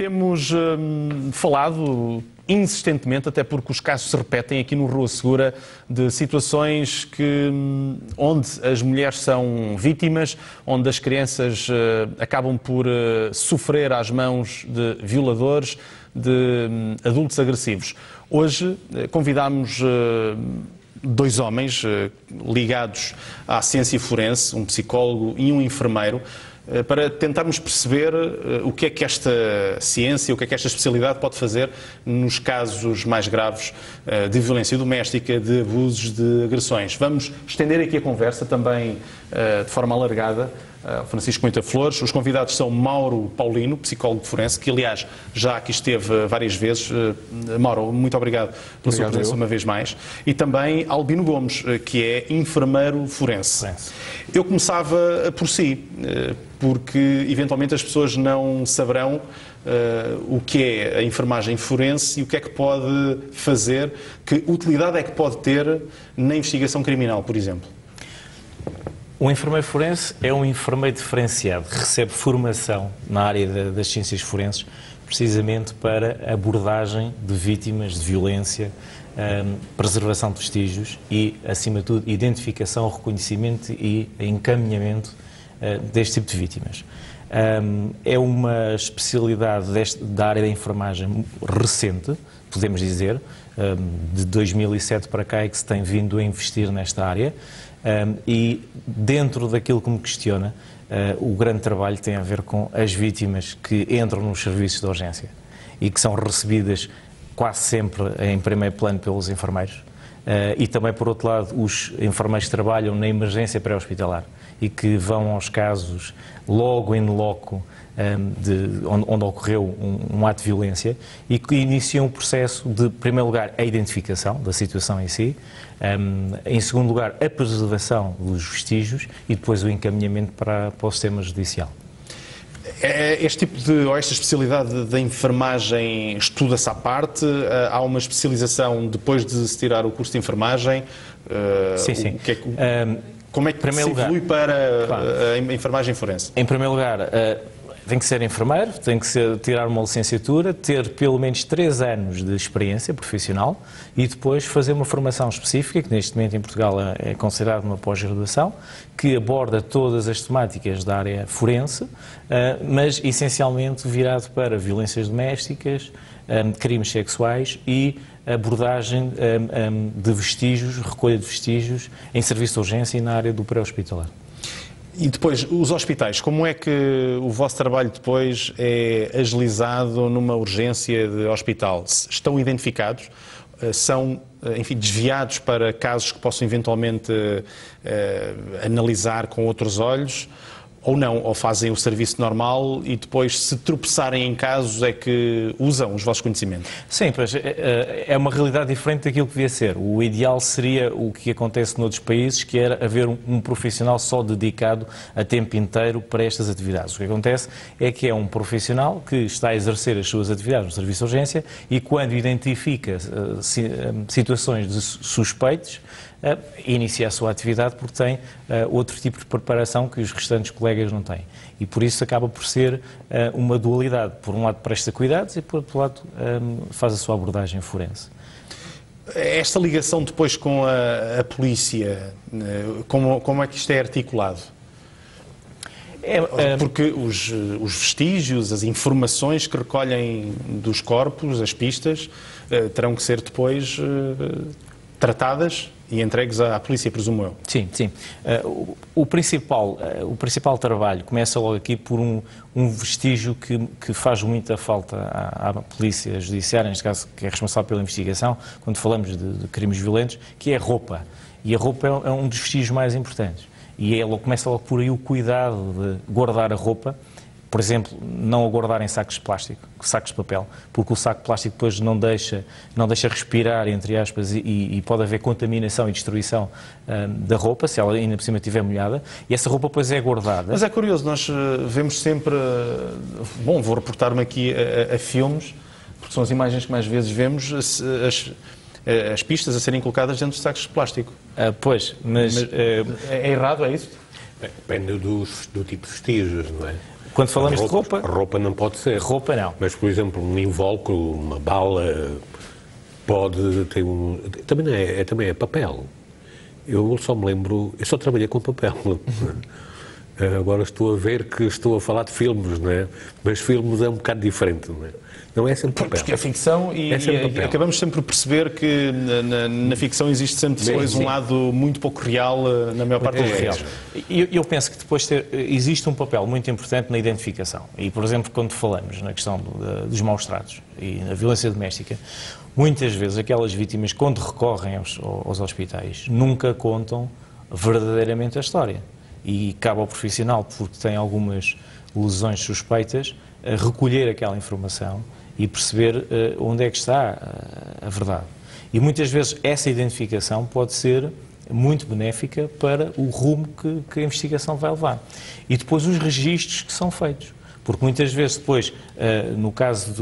Temos falado insistentemente, até porque os casos se repetem aqui no Rua Segura, de situações onde as mulheres são vítimas, onde as crianças acabam por sofrer às mãos de violadores, de adultos agressivos. Hoje convidámos dois homens ligados à ciência forense, um psicólogo e um enfermeiro, para tentarmos perceber o que é que esta ciência, o que é que esta especialidade pode fazer nos casos mais graves de violência doméstica, de abusos, de agressões. Vamos estender aqui a conversa também de forma alargada. Francisco Moita Flores. Os convidados são Mauro Paulino, psicólogo forense, que aliás já aqui esteve várias vezes. Mauro, muito obrigado pela sua presença uma vez mais. E também Albino Gomes, que é enfermeiro forense. Eu começava por si, porque eventualmente as pessoas não saberão o que é a enfermagem forense e o que é que pode fazer, que utilidade é que pode ter na investigação criminal, por exemplo. O enfermeiro forense é um enfermeiro diferenciado, recebe formação na área das ciências forenses, precisamente para abordagem de vítimas de violência, preservação de vestígios e, acima de tudo, identificação, reconhecimento e encaminhamento deste tipo de vítimas. É uma especialidade da área da enfermagem recente, podemos dizer, de 2007 para cá é que se tem vindo a investir nesta área. E dentro daquilo que me questiona, o grande trabalho tem a ver com as vítimas que entram nos serviços de urgência e que são recebidas quase sempre em primeiro plano pelos enfermeiros e também, por outro lado, os enfermeiros que trabalham na emergência pré-hospitalar e que vão aos casos logo in loco onde ocorreu um ato de violência e que iniciam o processo de, em primeiro lugar, a identificação da situação em si, em segundo lugar, a preservação dos vestígios e depois o encaminhamento para o sistema judicial. Este tipo ou esta especialidade da enfermagem estuda-se à parte? Há uma especialização depois de se tirar o curso de enfermagem? Sim. Como é que se evolui para a enfermagem forense? Em primeiro lugar, tem que ser enfermeiro, tem que tirar uma licenciatura, ter pelo menos 3 anos de experiência profissional e depois fazer uma formação específica, que neste momento em Portugal é considerada uma pós-graduação, que aborda todas as temáticas da área forense, mas essencialmente virado para violências domésticas, crimes sexuais e abordagem de vestígios, recolha de vestígios em serviço de urgência e na área do pré-hospitalar. E depois, os hospitais, como é que o vosso trabalho depois é agilizado numa urgência de hospital? Estão identificados? São, enfim, desviados para casos que possam eventualmente analisar com outros olhos? Ou não? Ou fazem o serviço normal e depois, se tropeçarem em casos, é que usam os vossos conhecimentos? Sim, pois é uma realidade diferente daquilo que devia ser. O ideal seria o que acontece noutros países, que era haver um profissional só dedicado a tempo inteiro para estas atividades. O que acontece é que é um profissional que está a exercer as suas atividades no serviço de urgência e quando identifica situações de suspeitos, inicia a sua atividade porque tem outro tipo de preparação que os restantes colegas não têm. E por isso acaba por ser uma dualidade. Por um lado presta cuidados e por outro lado faz a sua abordagem forense. Esta ligação depois com a polícia, como é que isto é articulado? Porque os vestígios, as informações que recolhem dos corpos, as pistas, terão que ser depois tratadas e entregues à polícia, presumo eu. Sim. O principal trabalho começa logo aqui por um vestígio que faz muita falta à polícia judiciária, neste caso, que é responsável pela investigação, quando falamos de crimes violentos, que é a roupa. E a roupa é um dos vestígios mais importantes. E começa logo por aí o cuidado de guardar a roupa. Por exemplo, não a guardar em sacos de plástico, sacos de papel, porque o saco de plástico depois não deixa respirar, entre aspas, e pode haver contaminação e destruição da roupa, se ela ainda por cima estiver molhada, e essa roupa depois é guardada. Mas é curioso, nós vemos sempre, bom, vou reportar-me aqui a filmes, porque são as imagens que mais vezes vemos, as pistas a serem colocadas dentro de sacos de plástico. Mas é errado, é isso? Depende do tipo de vestígios, não é? Quando falamos de roupa... Roupa não pode ser. Roupa não. Mas, por exemplo, um invólucro, uma bala, pode ter um... Também é papel. Eu só me lembro... Eu só trabalhei com papel. Agora estou a ver que estou a falar de filmes, não é? Mas filmes é um bocado diferente, não é? Não é sempre papel. Porque é ficção e acabamos sempre por perceber que na ficção existe sempre depois um lado muito pouco real na maior parte dos real. Eu penso que depois existe um papel muito importante na identificação. E, por exemplo, quando falamos na questão dos maus tratos e na violência doméstica, muitas vezes aquelas vítimas, quando recorrem aos hospitais, nunca contam verdadeiramente a história. E cabe ao profissional, porque tem algumas lesões suspeitas, a recolher aquela informação e perceber onde é que está a verdade. E muitas vezes essa identificação pode ser muito benéfica para o rumo que a investigação vai levar. E depois os registros que são feitos. Porque muitas vezes depois, no caso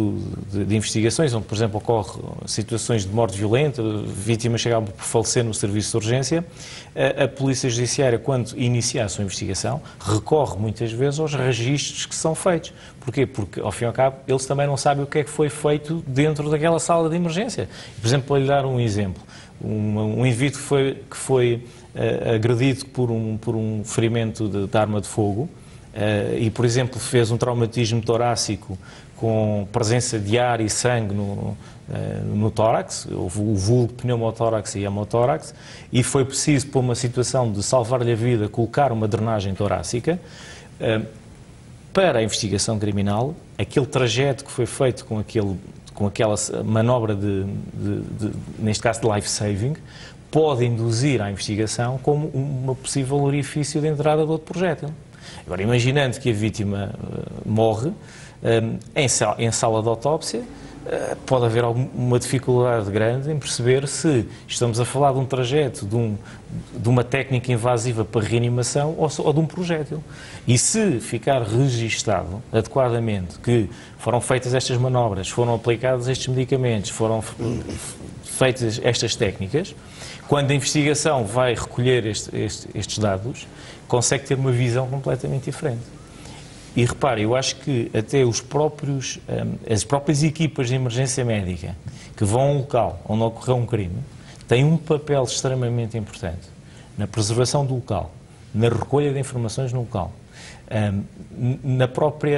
de investigações, onde, por exemplo, ocorrem situações de morte violenta, vítimas chegam por falecer no serviço de urgência, a Polícia Judiciária, quando inicia a sua investigação, recorre muitas vezes aos registros que são feitos. Porquê? Porque, ao fim e ao cabo, eles também não sabem o que é que foi feito dentro daquela sala de emergência. Por exemplo, para lhe dar um exemplo, um indivíduo que foi agredido por um ferimento de arma de fogo, e, por exemplo, fez um traumatismo torácico com presença de ar e sangue no tórax, o vulgo pneumotórax e hemotórax, e foi preciso, por uma situação de salvar-lhe a vida, colocar uma drenagem torácica. Para a investigação criminal, aquele trajeto que foi feito com aquela manobra neste caso de life-saving, pode induzir à investigação como uma possível orifício de entrada de outro projétil. Agora, imaginando que a vítima morre, em sala de autópsia, pode haver alguma dificuldade grande em perceber se estamos a falar de um trajeto, de uma técnica invasiva para reanimação ou de um projétil. E se ficar registado adequadamente que foram feitas estas manobras, foram aplicados estes medicamentos, foram feitas estas técnicas, quando a investigação vai recolher estes dados, consegue ter uma visão completamente diferente. E repare, eu acho que até as próprias equipas de emergência médica que vão a um local onde ocorreu um crime têm um papel extremamente importante na preservação do local, na recolha de informações no local,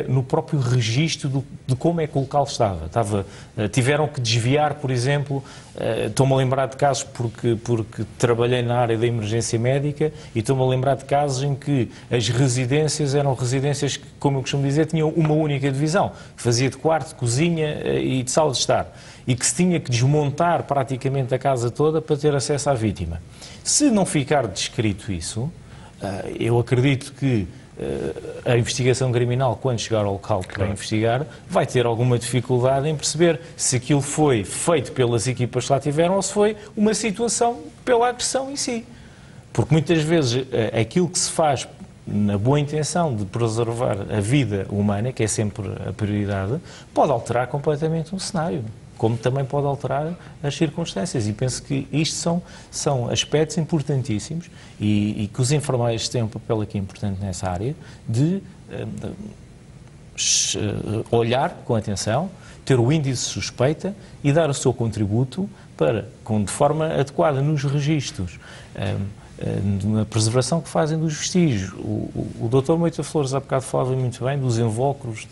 no próprio registro de como é que o local estava. Tiveram que desviar, por exemplo, estou-me a lembrar de casos porque trabalhei na área da emergência médica e estou-me a lembrar de casos em que as residências eram residências que, como eu costumo dizer, tinham uma única divisão, que fazia de quarto, de cozinha e de sala de estar, e que se tinha que desmontar praticamente a casa toda para ter acesso à vítima. Se não ficar descrito isso, eu acredito que a investigação criminal, quando chegar ao local para investigar, vai ter alguma dificuldade em perceber se aquilo foi feito pelas equipas que lá tiveram ou se foi uma situação pela agressão em si. Porque muitas vezes aquilo que se faz na boa intenção de preservar a vida humana, que é sempre a prioridade, pode alterar completamente um cenário, como também pode alterar as circunstâncias. E penso que isto são aspectos importantíssimos e que os enfermeiros têm um papel aqui importante nessa área de olhar com atenção, ter o índice de suspeita e dar o seu contributo para, de forma adequada nos registros, na preservação que fazem dos vestígios. O Dr. Moita Flores há bocado falava muito bem dos invólucros,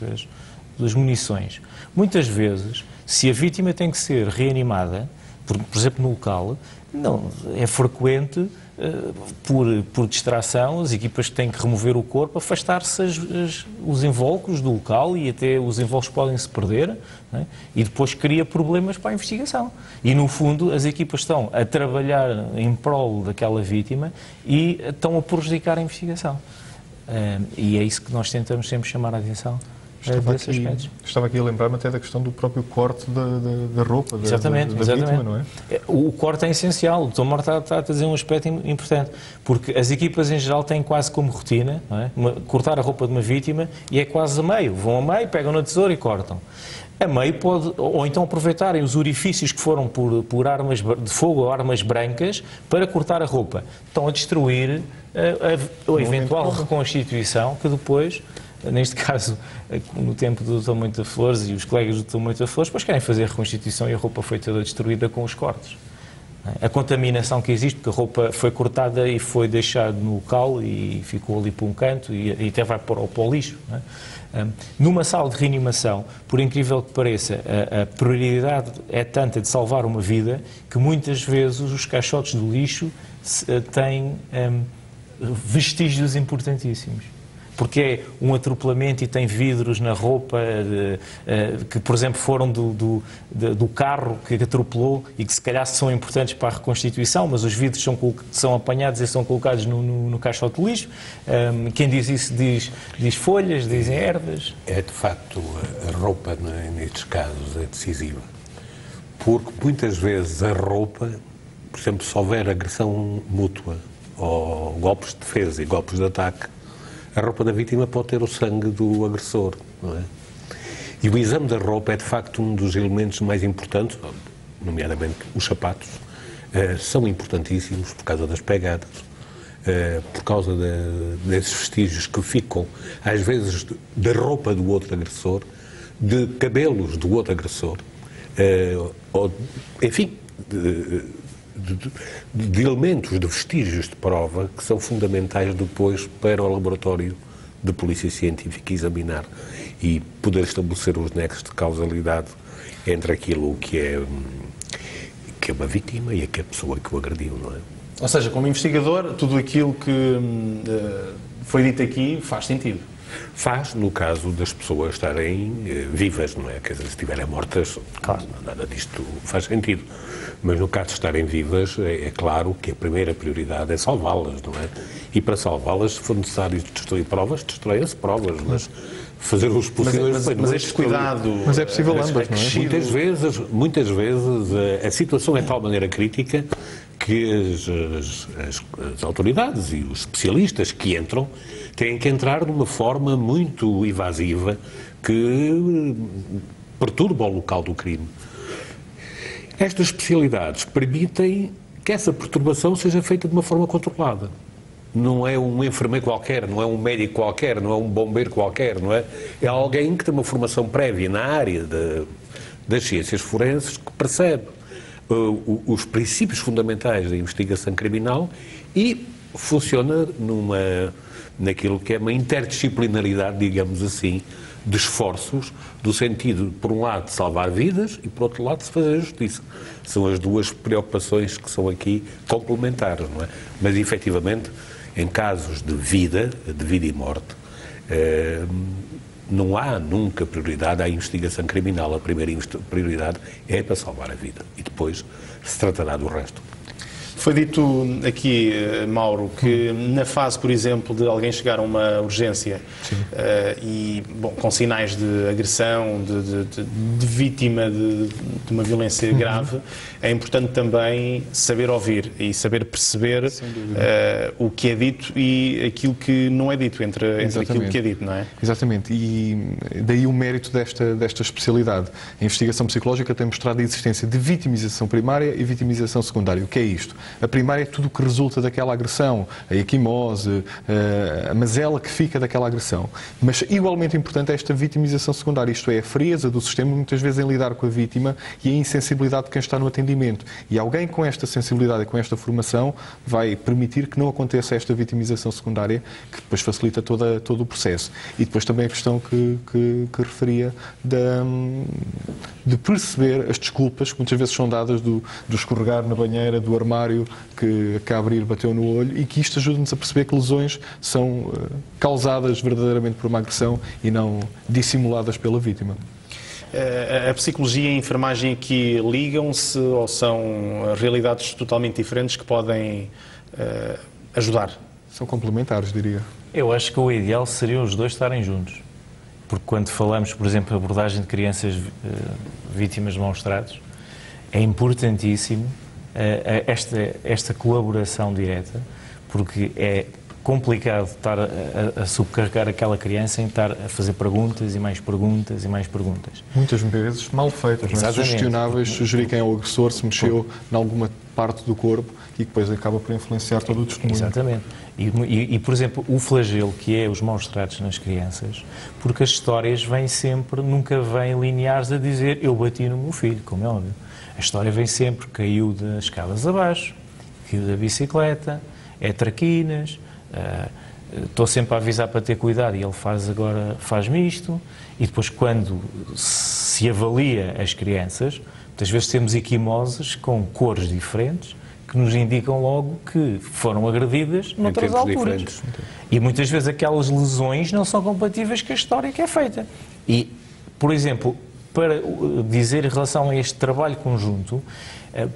das munições. Muitas vezes, se a vítima tem que ser reanimada, por exemplo, no local, não, é frequente, por distração, as equipas que têm que remover o corpo, afastar-se os invólucros do local e até os invólucros podem-se perder, não é? E depois cria problemas para a investigação. E, no fundo, as equipas estão a trabalhar em prol daquela vítima e estão a prejudicar a investigação. E é isso que nós tentamos sempre chamar a atenção. Estava aqui a lembrar-me até da questão do próprio corte da roupa da vítima, não é? O corte é essencial. O Dr. Marta está a dizer um aspecto importante, porque as equipas em geral têm quase como rotina, não é? Cortar a roupa de uma vítima e é quase a meio. Vão a meio, pegam na tesoura e cortam. A meio pode, ou então aproveitarem os orifícios que foram por armas de fogo ou armas brancas para cortar a roupa. Estão a destruir a eventual reconstituição que depois neste caso, no tempo do Dr. Moita Flores e os colegas do Dr. Moita Flores, depois querem fazer a reconstituição e a roupa foi toda destruída com os cortes. A contaminação que existe, porque a roupa foi cortada e foi deixada no local e ficou ali para um canto e até vai para o lixo. Não é? Numa sala de reanimação, por incrível que pareça, a prioridade é tanta de salvar uma vida que muitas vezes os caixotes do lixo têm vestígios importantíssimos. Porque é um atropelamento e tem vidros na roupa que, por exemplo, foram do carro que atropelou e que se calhar são importantes para a reconstituição, mas os vidros são apanhados e são colocados no caixote de lixo. Quem diz isso diz folhas, dizem ervas. É, de facto, a roupa, nestes casos, é decisiva. Porque muitas vezes a roupa, por exemplo, se houver agressão mútua ou golpes de defesa e golpes de ataque, a roupa da vítima pode ter o sangue do agressor, não é? E o exame da roupa é, de facto, um dos elementos mais importantes, nomeadamente os sapatos, são importantíssimos por causa das pegadas, por causa desses vestígios que ficam, às vezes, da roupa do outro agressor, de cabelos do outro agressor, ou, enfim, de elementos, de vestígios de prova que são fundamentais depois para o laboratório de polícia científica examinar e poder estabelecer os nexos de causalidade entre aquilo que é uma vítima e a pessoa que o agrediu, não é? Ou seja, como investigador, tudo aquilo que foi dito aqui faz sentido. Faz, no caso das pessoas estarem vivas, não é? Quer dizer, se estiverem mortas, claro, nada disto faz sentido. Mas no caso de estarem vivas, é claro que a primeira prioridade é salvá-las, não é? E para salvá-las, se for necessário destruir provas, destroem-se provas, mas fazer os possíveis... Mas este cuidado... Mas é possível ambas, não é? Muitas vezes a situação é de tal maneira crítica que as autoridades e os especialistas que entram têm que entrar de uma forma muito evasiva que perturba o local do crime. Estas especialidades permitem que essa perturbação seja feita de uma forma controlada. Não é um enfermeiro qualquer, não é um médico qualquer, não é um bombeiro qualquer, não é? É alguém que tem uma formação prévia na área das ciências forenses que percebe os princípios fundamentais da investigação criminal e funciona naquilo que é uma interdisciplinaridade, digamos assim, de esforços, do sentido, por um lado, de salvar vidas e, por outro lado, de fazer justiça. São as duas preocupações que são aqui complementares, não é? Mas, efetivamente, em casos de vida e morte, não há nunca prioridade à investigação criminal. A primeira prioridade é para salvar a vida e depois se tratará do resto. Foi dito aqui, Mauro, que na fase, por exemplo, de alguém chegar a uma urgência e, bom, com sinais de agressão, de vítima de uma violência grave, é importante também saber ouvir e saber perceber o que é dito e aquilo que não é dito, entre aquilo que é dito, não é? Exatamente, e daí o mérito desta especialidade. A investigação psicológica tem mostrado a existência de vitimização primária e vitimização secundária. O que é isto? A primária é tudo o que resulta daquela agressão, a equimose, a mazela que fica daquela agressão. Mas igualmente importante é esta vitimização secundária, isto é, a frieza do sistema muitas vezes em lidar com a vítima e a insensibilidade de quem está no atendimento. E alguém com esta sensibilidade e com esta formação vai permitir que não aconteça esta vitimização secundária, que depois facilita todo o processo. E depois também a questão que referia de perceber as desculpas que muitas vezes são dadas do escorregar na banheira, do armário que a abrir bateu no olho, e que isto ajuda-nos a perceber que lesões são causadas verdadeiramente por uma agressão e não dissimuladas pela vítima. A psicologia e a enfermagem aqui ligam-se ou são realidades totalmente diferentes que podem ajudar? São complementares, diria. Eu acho que o ideal seria os dois estarem juntos. Porque quando falamos, por exemplo, de abordagem de crianças vítimas de maus-tratos, é importantíssimo esta colaboração direta, porque é complicado estar a subcarregar aquela criança em estar a fazer perguntas e mais perguntas e mais perguntas. Muitas vezes mal feitas, não é? Sugestionáveis, sugerir quem é o agressor, se mexeu em alguma parte do corpo e que depois acaba por influenciar todo o testemunho. Exatamente. Por exemplo, o flagelo, que é os maus tratos nas crianças, porque as histórias vêm sempre, nunca vêm lineares a dizer eu bati no meu filho, como é óbvio. A história vem sempre, caiu das escadas abaixo, caiu da bicicleta, é traquinas, estou sempre a avisar para ter cuidado e ele faz-me isto. E depois, quando se avalia as crianças, muitas vezes temos equimoses com cores diferentes, que nos indicam logo que foram agredidas noutras alturas. Diferentes. E muitas vezes aquelas lesões não são compatíveis com a história que é feita. E, por exemplo, para dizer em relação a este trabalho conjunto,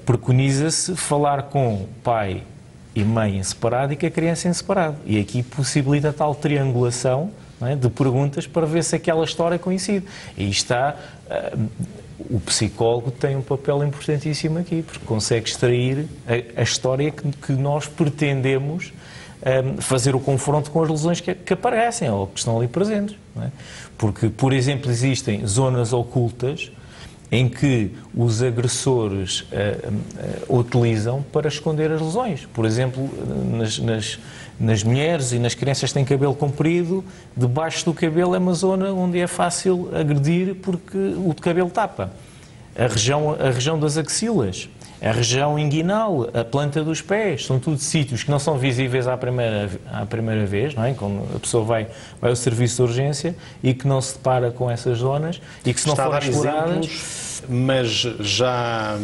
preconiza-se falar com pai e mãe em separado e com a criança em separado. E aqui possibilita tal triangulação, não é, de perguntas para ver se aquela história coincide. E está... o psicólogo tem um papel importantíssimo aqui, porque consegue extrair a história que nós pretendemos fazer o confronto com as lesões que aparecem ou que estão ali presentes. Não é? Porque, por exemplo, existem zonas ocultas em que os agressores utilizam para esconder as lesões. Por exemplo, nas mulheres e nas crianças que têm cabelo comprido, debaixo do cabelo é uma zona onde é fácil agredir porque o cabelo tapa. A região das axilas, a região inguinal, a planta dos pés, são tudo sítios que não são visíveis à primeira vez, não é? Quando a pessoa vai ao serviço de urgência e que não se depara com essas zonas e que se não forem exploradas... Mas já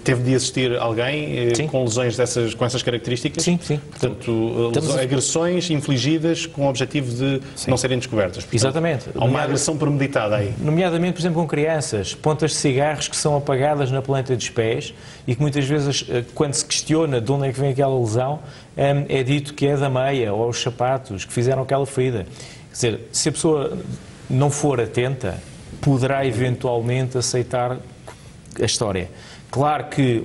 teve de assistir alguém com lesões com essas características? Sim, sim. Portanto, agressões infligidas com o objetivo de não serem descobertas. Portanto, exatamente. Há uma agressão premeditada aí. Nomeadamente, por exemplo, com crianças, pontas de cigarros que são apagadas na planta dos pés e que muitas vezes, quando se questiona de onde é que vem aquela lesão, é dito que é da meia ou os sapatos que fizeram aquela ferida. Quer dizer, se a pessoa não for atenta, poderá eventualmente aceitar a história. Claro que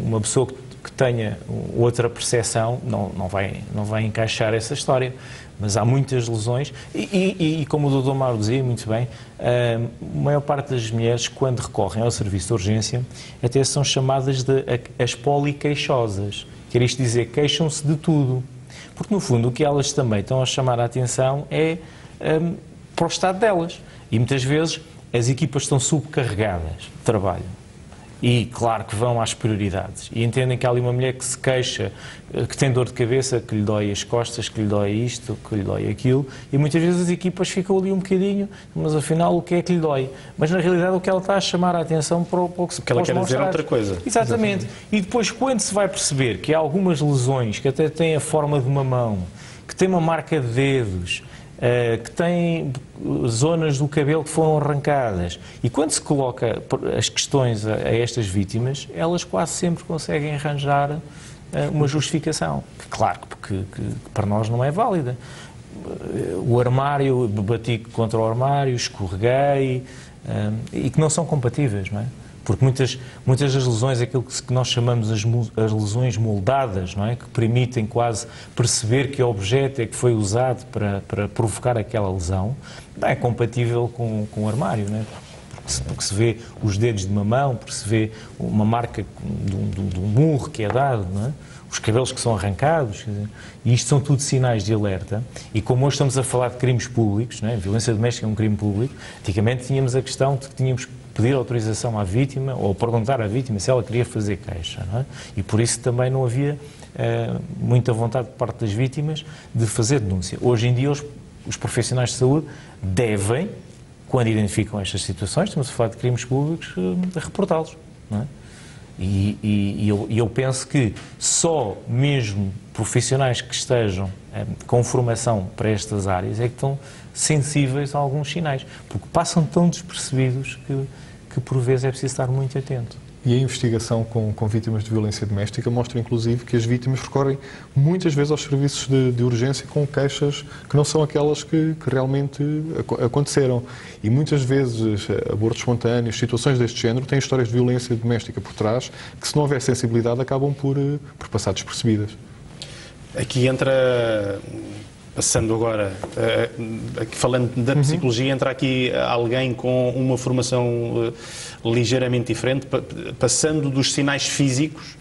uma pessoa que tenha outra percepção não vai encaixar essa história, mas há muitas lesões e como o Dr. Mauro dizia muito bem, a maior parte das mulheres, quando recorrem ao serviço de urgência, até são chamadas de as poliqueixosas. Quer isto dizer, queixam-se de tudo. Porque, no fundo, o que elas também estão a chamar a atenção é para o estado delas. E, muitas vezes, as equipas estão subcarregadas de trabalho e, claro, que vão às prioridades e entendem que há ali uma mulher que se queixa, que tem dor de cabeça, que lhe dói as costas, que lhe dói isto, que lhe dói aquilo e muitas vezes as equipas ficam ali um bocadinho, mas afinal o que é que lhe dói? Mas na realidade o que ela está a chamar a atenção para o que ela quer dizer outra coisa. Exatamente. E depois quando se vai perceber que há algumas lesões que até têm a forma de uma mão, que têm uma marca de dedos, que têm zonas do cabelo que foram arrancadas. E quando se coloca as questões a estas vítimas, elas quase sempre conseguem arranjar uma justificação. Claro que para nós não é válida. O armário, bati contra o armário, escorreguei, e que não são compatíveis, não é? Porque muitas das lesões, aquilo que nós chamamos as lesões moldadas, não é? Que permitem quase perceber que objeto é que foi usado para provocar aquela lesão, não é compatível com o armário, não é? Porque se vê os dedos de uma mão, porque se vê uma marca de um murro que é dado, não é? Os cabelos que são arrancados, quer dizer, e isto são tudo sinais de alerta. E como hoje estamos a falar de crimes públicos, não é? Violência doméstica é um crime público, antigamente tínhamos a questão de que tínhamos que pedir autorização à vítima ou perguntar à vítima se ela queria fazer queixa, não é? E por isso também não havia muita vontade por parte das vítimas de fazer denúncia. Hoje em dia os profissionais de saúde devem, quando identificam estas situações, estamos a falar de crimes públicos, reportá-los, não é? E eu penso que só mesmo profissionais que estejam com formação para estas áreas é que estão sensíveis a alguns sinais, porque passam tão despercebidos que por vezes é preciso estar muito atento. E a investigação com vítimas de violência doméstica mostra, inclusive, que as vítimas recorrem muitas vezes aos serviços de urgência com queixas que não são aquelas que realmente aconteceram. E muitas vezes abortos espontâneos, situações deste género, têm histórias de violência doméstica por trás que, se não houver sensibilidade, acabam por passar despercebidas. Aqui entra passando agora, aqui falando da psicologia, entra aqui alguém com uma formação ligeiramente diferente, passando dos sinais físicos,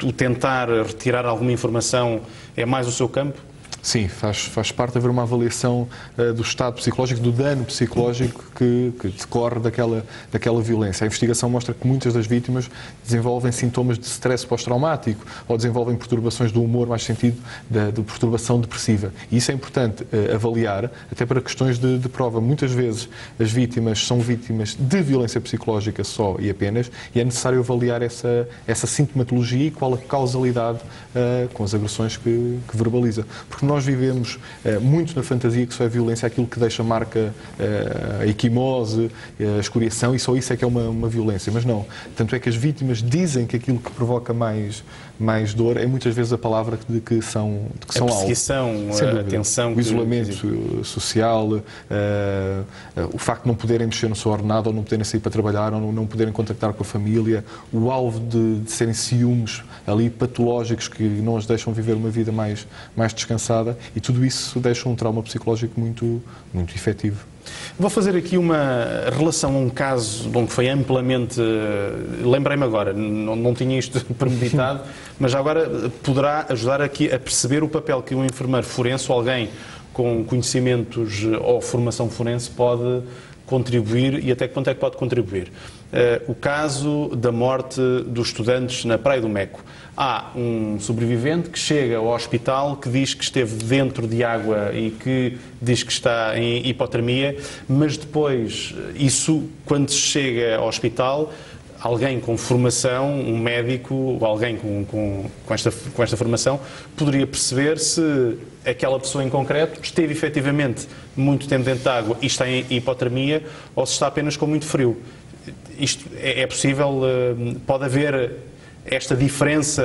o tentar retirar alguma informação é mais o seu campo? Sim, faz parte de haver uma avaliação do estado psicológico, do dano psicológico que decorre daquela violência. A investigação mostra que muitas das vítimas desenvolvem sintomas de stress pós-traumático ou desenvolvem perturbações do humor, mais sentido de perturbação depressiva. E isso é importante avaliar, até para questões de prova. Muitas vezes as vítimas são vítimas de violência psicológica só e apenas, e é necessário avaliar essa sintomatologia e qual a causalidade com as agressões que verbaliza. Porque nós vivemos muito na fantasia que só é violência aquilo que deixa marca, a equimose, a escoriação, e só isso é que é uma violência. Mas não. Tanto é que as vítimas dizem que aquilo que provoca mais dor é muitas vezes a palavra de que são alvo. A perseguição, a tensão. O isolamento social, o facto de não poderem mexer no seu ordenado, ou não poderem sair para trabalhar, ou não poderem contactar com a família, o alvo de serem ciúmes ali patológicos que não as deixam viver uma vida mais descansada, e tudo isso deixa um trauma psicológico muito efetivo. Vou fazer aqui uma relação a um caso onde foi amplamente... Lembrei-me agora, não tinha isto premeditado, mas já agora poderá ajudar aqui a perceber o papel que um enfermeiro forense ou alguém com conhecimentos ou formação forense pode contribuir, e até que ponto é que pode contribuir. O caso da morte dos estudantes na Praia do Meco. Há um sobrevivente que chega ao hospital, que diz que esteve dentro de água e que diz que está em hipotermia, mas depois, isso, quando se chega ao hospital, alguém com formação, um médico, alguém com esta formação, poderia perceber se aquela pessoa em concreto esteve efetivamente muito tempo dentro de água e está em hipotermia, ou se está apenas com muito frio. Isto é possível? Pode haver esta diferença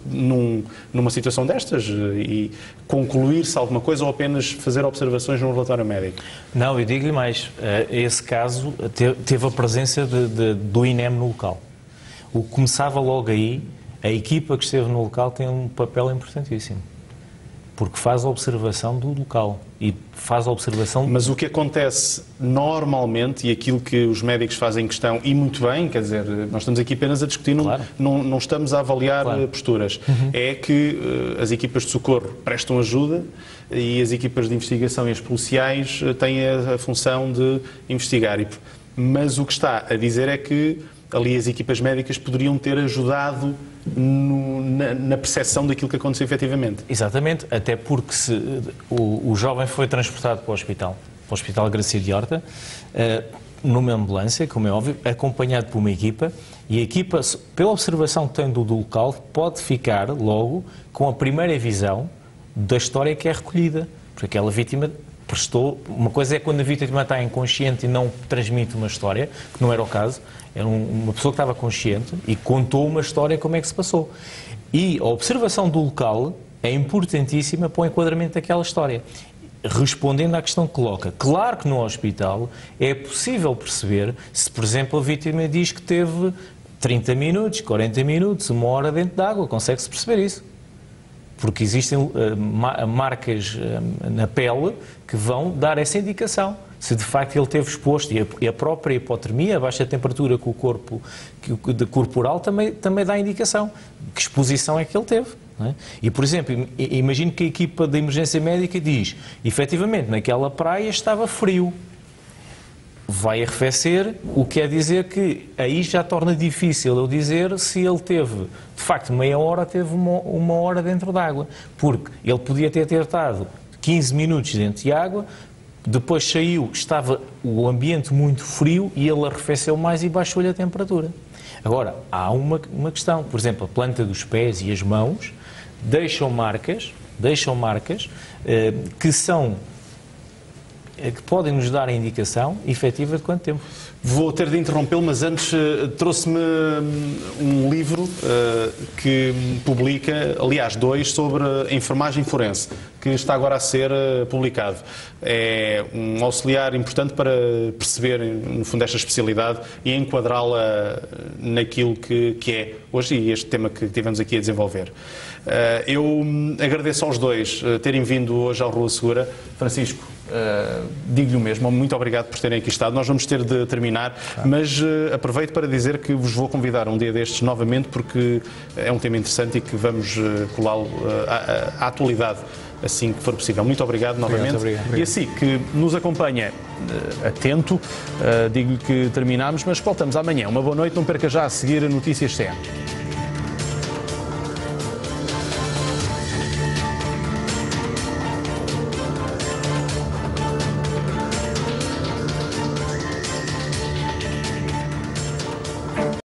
numa situação destas e concluir-se alguma coisa, ou apenas fazer observações num relatório médico? Não, eu digo-lhe mais. Esse caso teve a presença do INEM no local. O que começava logo aí, a equipa que esteve no local tem um papel importantíssimo. Porque faz a observação do local e faz a observação... Mas o que acontece normalmente, e aquilo que os médicos fazem questão, e muito bem, quer dizer, nós estamos aqui apenas a discutir, claro. não estamos a avaliar posturas, é que as equipas de socorro prestam ajuda e as equipas de investigação e as policiais têm a função de investigar. Mas o que está a dizer é que ali as equipas médicas poderiam ter ajudado na percepção daquilo que aconteceu efetivamente. Exatamente, até porque o jovem foi transportado para o Hospital Gracia de Horta, numa ambulância, como é óbvio, acompanhado por uma equipa, e a equipa, pela observação que tem do local, pode ficar logo com a primeira visão da história que é recolhida, porque aquela vítima prestou... Uma coisa é quando a vítima está inconsciente e não transmite uma história, que não era o caso. Era uma pessoa que estava consciente e contou uma história como é que se passou. E a observação do local é importantíssima para o enquadramento daquela história. Respondendo à questão que coloca, claro que no hospital é possível perceber se, por exemplo, a vítima diz que teve 30 minutos, 40 minutos, 1 hora dentro de água, consegue-se perceber isso. Porque existem marcas na pele que vão dar essa indicação. Se de facto ele esteve exposto, e a própria hipotermia, a baixa temperatura que o corpo corporal também dá indicação. Que exposição é que ele teve? Não é? E, por exemplo, imagino que a equipa de emergência médica diz, efetivamente, naquela praia estava frio. Vai arrefecer, o que quer dizer que aí já torna difícil eu dizer se ele teve, de facto, meia hora, teve uma hora dentro d'água. Porque ele podia ter estado 15 minutos dentro de água, depois saiu, estava o ambiente muito frio e ele arrefeceu mais e baixou-lhe a temperatura. Agora, há uma questão, por exemplo, a planta dos pés e as mãos deixam marcas que são que podem nos dar a indicação efetiva de quanto tempo. Vou ter de interrompê-lo, mas antes trouxe-me um livro que publica, aliás, 2, sobre a enfermagem forense, que está agora a ser publicado. É um auxiliar importante para perceber, no fundo, esta especialidade e enquadrá-la naquilo que é hoje e este tema que tivemos aqui a desenvolver. Eu agradeço aos dois terem vindo hoje ao Rua Segura. Francisco, digo-lhe o mesmo, muito obrigado por terem aqui estado. Nós vamos ter de terminar, mas aproveito para dizer que vos vou convidar um dia destes novamente, porque é um tema interessante e que vamos colá-lo à atualidade assim que for possível. Muito obrigado novamente. Obrigado. E assim que nos acompanha atento, digo-lhe que terminamos, mas voltamos amanhã. Uma boa noite, não perca já a seguir a Notícias CN.